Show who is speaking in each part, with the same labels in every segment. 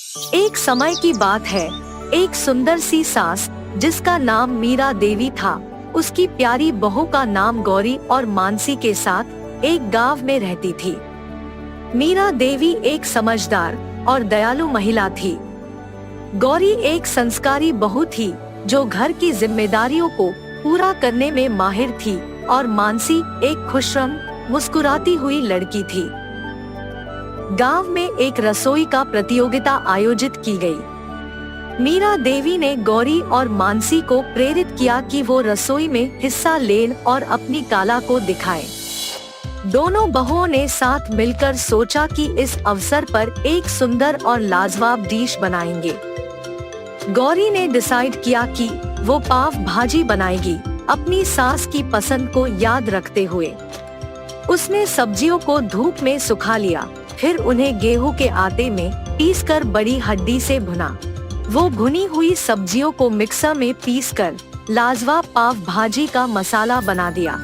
Speaker 1: एक समय की बात है, एक सुंदर सी सास जिसका नाम मीरा देवी था, उसकी प्यारी बहू का नाम गौरी और मानसी के साथ एक गांव में रहती थी। मीरा देवी एक समझदार और दयालु महिला थी। गौरी एक संस्कारी बहू थी जो घर की जिम्मेदारियों को पूरा करने में माहिर थी और मानसी एक खुशरम मुस्कुराती हुई लड़की थी। गांव में एक रसोई का प्रतियोगिता आयोजित की गई। मीरा देवी ने गौरी और मानसी को प्रेरित किया कि वो रसोई में हिस्सा लें और अपनी कला को दिखाएं। दोनों बहुओं ने साथ मिलकर सोचा कि इस अवसर पर एक सुंदर और लाजवाब डिश बनाएंगे। गौरी ने डिसाइड किया कि वो पाव भाजी बनाएगी, अपनी सास की पसंद को याद रखते हुए। उसने सब्जियों को धूप में सुखा लिया, फिर उन्हें गेहूं के आटे में पीसकर बड़ी हड्डी से भुना। वो भुनी हुई सब्जियों को मिक्सर में पीसकर लाजवाब पाव भाजी का मसाला बना दिया।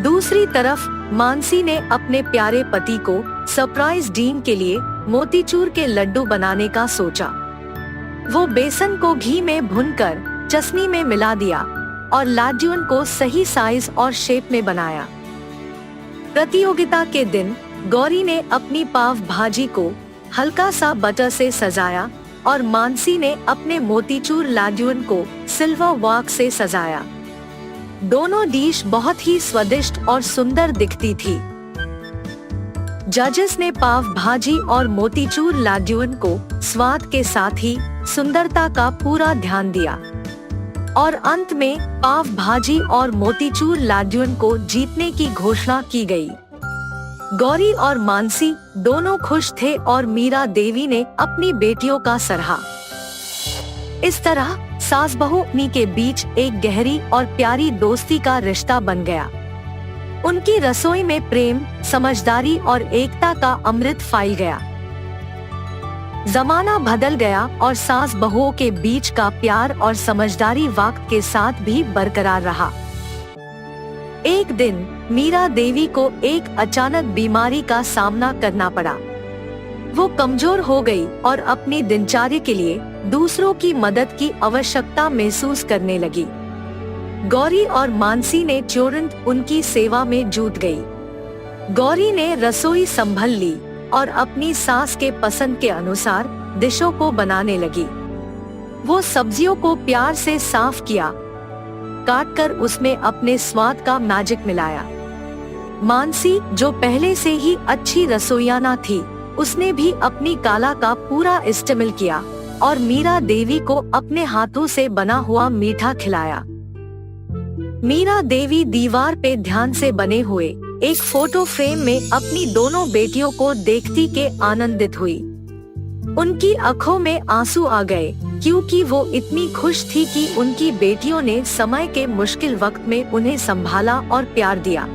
Speaker 1: दूसरी तरफ मानसी ने अपने प्यारे पति को सरप्राइज डिनर के लिए मोतीचूर के लड्डू बनाने का सोचा। वो बेसन को घी में भूनकर चटनी में मिला दिया और लड्डुओं को सही साइज और शेप में बनाया। प्रतियोगिता के दिन गौरी ने अपनी पाव भाजी को हल्का सा बटर से सजाया और मानसी ने अपने मोतीचूर लड्डुओं को सिल्वर वॉक से सजाया। दोनों डिश बहुत ही स्वादिष्ट और सुंदर दिखती थी। जजेस ने पाव भाजी और मोतीचूर लड्डुओं को स्वाद के साथ ही सुंदरता का पूरा ध्यान दिया और अंत में पाव भाजी और मोतीचूर लड्डुओं को जीतने की घोषणा की गई। गौरी और मानसी दोनों खुश थे और मीरा देवी ने अपनी बेटियों का सराहा। इस तरह सास बहू के बीच एक गहरी और प्यारी दोस्ती का रिश्ता बन गया। उनकी रसोई में प्रेम, समझदारी और एकता का अमृत फैल गया। जमाना बदल गया और सास बहुओं के बीच का प्यार और समझदारी वक्त के साथ भी बरकरार रहा। एक दिन मीरा देवी को एक अचानक बीमारी का सामना करना पड़ा। वो कमजोर हो गई और अपनी दिनचर्या के लिए दूसरों की मदद की आवश्यकता महसूस करने लगी। गौरी और मानसी ने तुरंत उनकी सेवा में जुट गई। गौरी ने रसोई संभाल ली और अपनी सास के पसंद के अनुसार डिशों को बनाने लगी। वो सब्जियों को प्यार से साफ किया, काटकर उसमें अपने स्वाद का मैजिक मिलाया। मानसी, जो पहले से ही अच्छी रसोइयाना थी, उसने भी अपनी कला का पूरा इस्तेमाल किया और मीरा देवी को अपने हाथों से बना हुआ मीठा खिलाया। मीरा देवी दीवार पे ध्यान से बने हुए एक फोटो फ्रेम में अपनी दोनों बेटियों को देखती के आनंदित हुई। उनकी आंखों में आंसू आ गए क्योंकि वो इतनी खुश थी कि उनकी बेटियों ने समय के मुश्किल वक्त में उन्हें संभाला और प्यार दिया।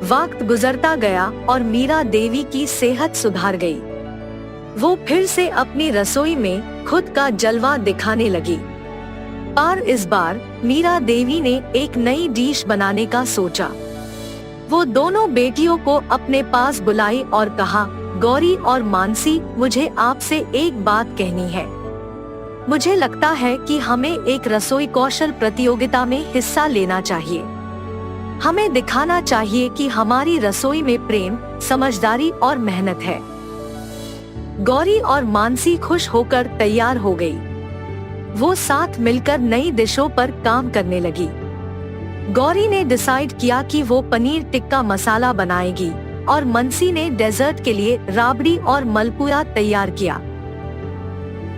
Speaker 1: वक्त गुजरता गया और मीरा देवी की सेहत सुधार गई। वो फिर से अपनी रसोई में खुद का जलवा दिखाने लगी। पर इस बार मीरा देवी ने एक नई डिश बनाने का सोचा। वो दोनों बेटियों को अपने पास बुलाई और कहा, गौरी और मानसी, मुझे आपसे एक बात कहनी है। मुझे लगता है कि हमें एक रसोई कौशल प्रतियोगिता में हिस्सा लेना चाहिए। हमें दिखाना चाहिए कि हमारी रसोई में प्रेम, समझदारी और मेहनत है। गौरी और मानसी खुश होकर तैयार हो गई। वो साथ मिलकर नई डिशों पर काम करने लगी। गौरी ने डिसाइड किया कि वो पनीर टिक्का मसाला बनाएगी और मानसी ने डेजर्ट के लिए राबड़ी और मलपुआ तैयार किया।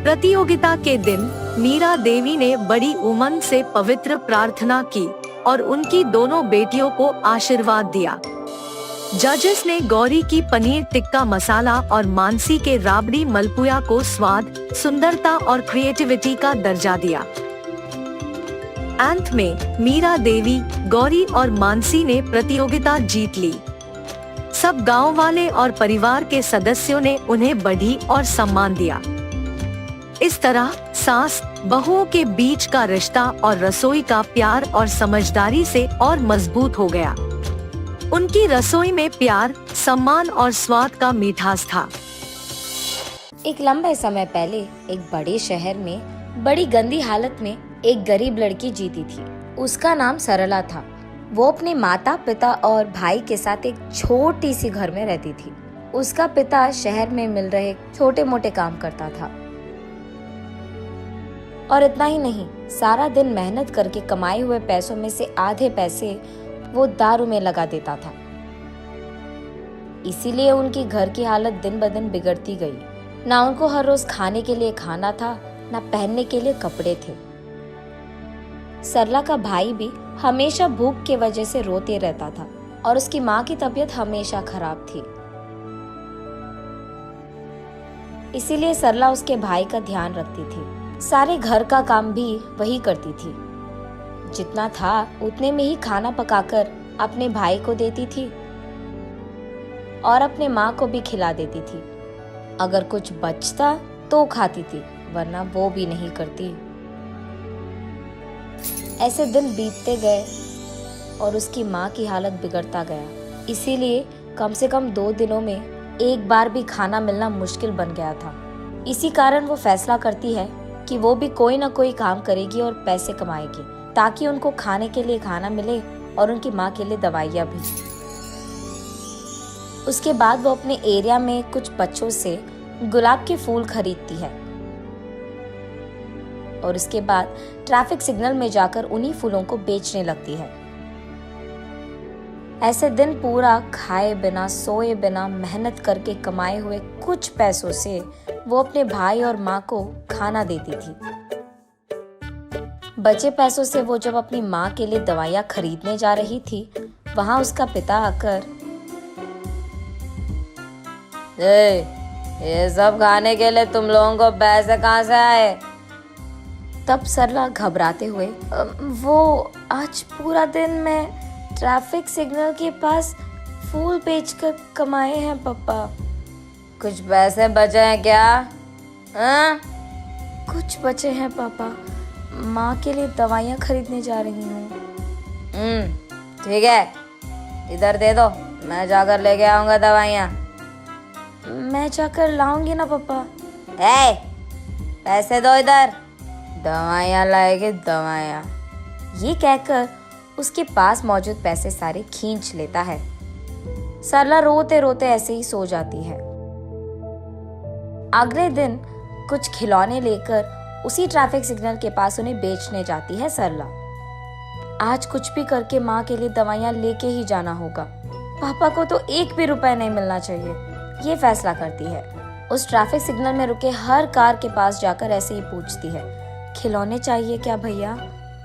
Speaker 1: प्रतियोगिता के दिन मीरा देवी ने बड़ी उमंग से पवित्र प्रार्थना की और उनकी दोनों बेटियों को आशीर्वाद दिया। जजेस ने गौरी की पनीर टिक्का मसाला और मानसी के राबड़ी मलपुआ को स्वाद, सुंदरता और क्रिएटिविटी का दर्जा दिया। अंत में मीरा देवी, गौरी और मानसी ने प्रतियोगिता जीत ली। सब गांव वाले और परिवार के सदस्यों ने उन्हें बढ़ी और सम्मान दिया। इस तरह सास बहुओं के बीच का रिश्ता और रसोई का प्यार और समझदारी से और मजबूत हो गया। उनकी रसोई में प्यार, सम्मान और स्वाद का मिठास था।
Speaker 2: एक लंबे समय पहले एक बड़े शहर में बड़ी गंदी हालत में एक गरीब लड़की जीती थी। उसका नाम सरला था। वो अपने माता पिता और भाई के साथ एक छोटी सी घर में रहती थी। उसका पिता शहर में मिल रहे छोटे मोटे काम करता था और इतना ही नहीं, सारा दिन मेहनत करके कमाए हुए पैसों में से आधे पैसे वो दारू में लगा देता था। इसीलिए उनकी घर की हालत दिन ब दिन बिगड़ती गई। ना उनको हर रोज खाने के लिए खाना था, ना पहनने के लिए कपड़े थे। सरला का भाई भी हमेशा भूख की वजह से रोते रहता था और उसकी माँ की तबीयत हमेशा खराब थी। इसीलिए सरला उसके भाई का ध्यान रखती थी। सारे घर का काम भी वही करती थी। जितना था उतने में ही खाना पकाकर अपने भाई को देती थी और अपने माँ को भी खिला देती थी। अगर कुछ बचता तो खाती थी, वरना वो भी नहीं करती। ऐसे दिन बीतते गए और उसकी माँ की हालत बिगड़ता गया। इसीलिए कम से कम 2 दिनों में एक बार भी खाना मिलना मुश्किल बन गया था। इसी कारण वो फैसला करती है कि वो भी कोई ना कोई काम करेगी और पैसे कमाएगी, ताकि उनको खाने के लिए खाना मिले और उनकी माँ के लिए दवाइयाँ भी। उसके बाद वो अपने एरिया में कुछ बच्चों से गुलाब के फूल खरीदती है और उसके बाद ट्रैफिक सिग्नल में जाकर उन्हीं फूलों को बेचने लगती है। ऐसे दिन पूरा खाए बिना सोए बिना मेहनत करके कमाए हुए कुछ पैसों से वो अपने भाई और माँ को खाना देती थी। बचे पैसों से वो जब अपनी माँ के लिए दवाइयाँ खरीदने जा रही थी, वहां उसका पिता आकर, ये सब खाने के लिए तुम लोगों को पैसे कहाँ से आए? तब सरला घबराते हुए, वो आज पूरा दिन मैं ट्रैफिक सिग्नल के पास फूल बेचकर कमाए हैं पापा। कुछ पैसे बचे हैं क्या? हाँ? कुछ बचे हैं पापा, माँ के लिए दवाइयाँ खरीदने जा रही हूँ। ठीक है, इधर दे दो, मैं जाकर लेके आऊंगा दवाइयाँ। मैं जाकर लाऊंगी ना पापा। पैसे दो इधर, दवाइयाँ लाएगी दवाइयाँ। ये कहकर उसके पास मौजूद पैसे सारे खींच लेता है। सरला रोते रोते ऐसे ही सो जाती है। अगले दिन कुछ खिलौने लेकर उसी ट्रैफिक सिग्नल के पास उन्हें बेचने जाती है सरला। आज कुछ भी करके माँ के लिए दवाइयाँ लेके ही जाना होगा। पापा को तो 1 भी रुपए नहीं मिलना चाहिए, ये फैसला करती है। उस ट्रैफिक सिग्नल में रुके हर कार के पास जाकर ऐसे ही पूछती है, खिलौने चाहिए क्या भैया?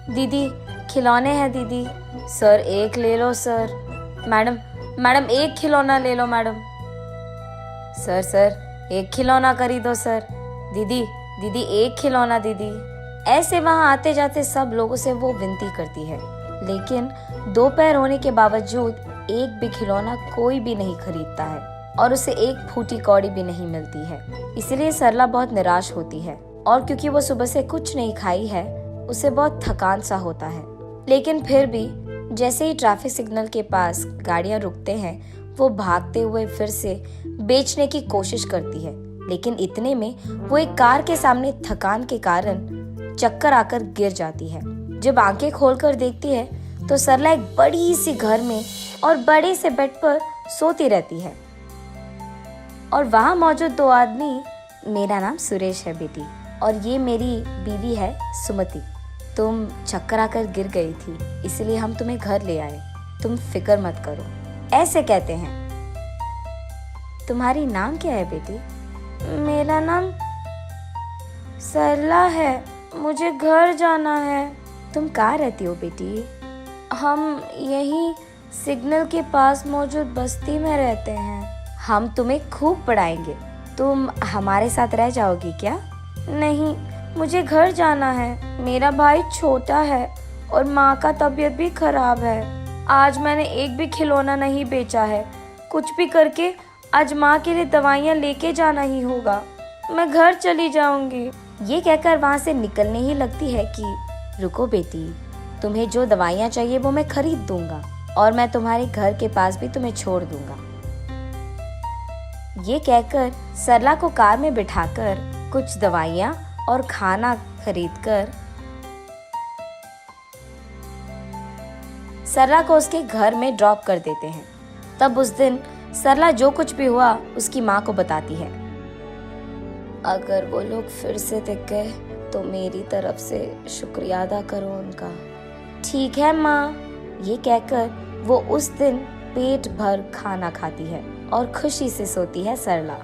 Speaker 2: दीदी खिलौने हैं दीदी। सर 1 ले लो सर। मैडम 1 खिलौना ले लो मैडम। सर 1 खिलौना खरीदो सर। दीदी 1 खिलौना दीदी। ऐसे वहां आते जाते सब लोगों से वो विनती करती है, लेकिन 2 पैर होने के बावजूद एक भी खिलौना कोई भी नहीं खरीदता है और उसे 1 फूटी कौड़ी भी नहीं मिलती है। इसलिए सरला बहुत निराश होती है और क्योंकि वो सुबह से कुछ नहीं खाई है, उसे बहुत थकान सा होता है। लेकिन फिर भी जैसे ही ट्रैफिक सिग्नल के पास गाड़ियां रुकते हैं, वो भागते हुए फिर से बेचने की कोशिश करती है। लेकिन इतने में वो एक कार के सामने थकान के कारण चक्कर आकर गिर जाती है। जब आंखें खोलकर देखती है तो सरला एक बड़ी सी घर में और बड़े से बेड पर सोती रहती है और वहां मौजूद 2 आदमी, मेरा नाम सुरेश है बेटी और ये मेरी बीवी है सुमति। तुम चक्कर आकर गिर गई थी, इसलिए हम तुम्हें घर ले आए। तुम फिक्र मत करो, ऐसे कहते हैं। तुम्हारी नाम क्या है बेटी? मेरा नाम सरला है, मुझे घर जाना है। तुम कहाँ रहती हो बेटी? हम यही सिग्नल के पास मौजूद बस्ती में रहते हैं। हम तुम्हें खूब पढ़ाएंगे, तुम हमारे साथ रह जाओगी क्या? नहीं, मुझे घर जाना है। मेरा भाई छोटा है और माँ का तबीयत भी खराब है। आज मैंने एक भी खिलौना नहीं बेचा है। कुछ भी करके आज माँ के लिए दवाइयाँ लेके जाना ही होगा। मैं घर चली जाऊंगी। ये कहकर वहाँ से निकलने ही लगती है कि रुको बेटी, तुम्हें जो दवाइयाँ चाहिए वो मैं खरीद दूंगा और मैं तुम्हारे घर के पास भी तुम्हें छोड़ दूंगा। ये कहकर सरला को कार में बिठाकर कुछ दवाइयाँ और खाना खरीदकर सरला को उसके घर में ड्रॉप कर देते हैं। तब उस दिन सरला जो कुछ भी हुआ उसकी माँ को बताती है। अगर वो लोग फिर से दिख गए तो मेरी तरफ से शुक्रिया अदा करो उनका। ठीक है माँ, ये कहकर वो उस दिन पेट भर खाना खाती है और खुशी से सोती है सरला।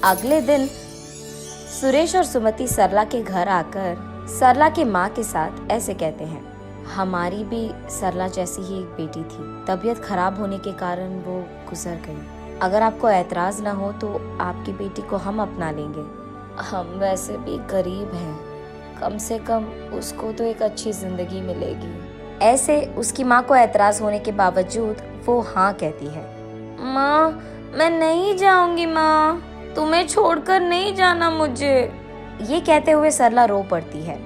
Speaker 2: अगले दिन सुरेश और सुमति सरला के घर आकर सरला के माँ के साथ ऐसे कहते हैं, हमारी भी सरला जैसी ही एक बेटी थी, तबीयत खराब होने के कारण वो गुजर गई। अगर आपको ऐतराज न हो तो आपकी बेटी को हम अपना लेंगे। हम वैसे भी गरीब हैं, कम से कम उसको तो एक अच्छी जिंदगी मिलेगी। ऐसे उसकी माँ को ऐतराज होने के बावजूद वो हाँ कहती है। माँ, मैं नहीं जाऊंगी माँ, तुम्हें छोड़कर नहीं जाना मुझे। ये कहते हुए सरला रो पड़ती है।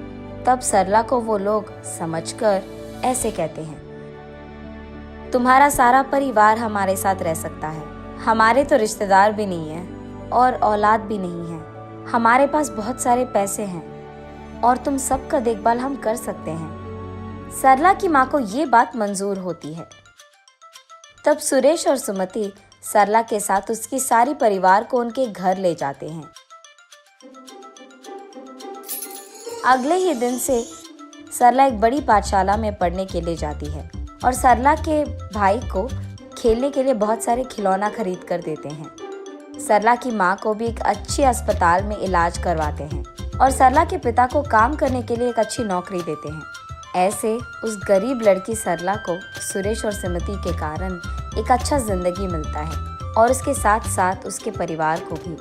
Speaker 2: तब सरला को वो लोग समझकर ऐसे कहते हैं, तुम्हारा सारा परिवार हमारे साथ रह सकता है, हमारे तो रिश्तेदार भी नहीं है और औलाद भी नहीं है, हमारे पास बहुत सारे पैसे हैं और तुम सबका देखभाल हम कर सकते हैं। सरला की माँ को ये बात मंजूर होती है। तब सुरेश और सुमति सरला के साथ उसकी सारी परिवार को उनके घर ले जाते हैं। अगले ही दिन से सरला एक बड़ी पाठशाला में पढ़ने के लिए जाती है और सरला के भाई को खेलने के लिए बहुत सारे खिलौना खरीद कर देते हैं। सरला की माँ को भी एक अच्छे अस्पताल में इलाज करवाते हैं और सरला के पिता को काम करने के लिए एक अच्छी नौकरी देते हैं। ऐसे उस गरीब लड़की सरला को सुरेश और सुमति के कारण एक अच्छा जिंदगी मिलता है और उसके साथ साथ उसके परिवार को भी।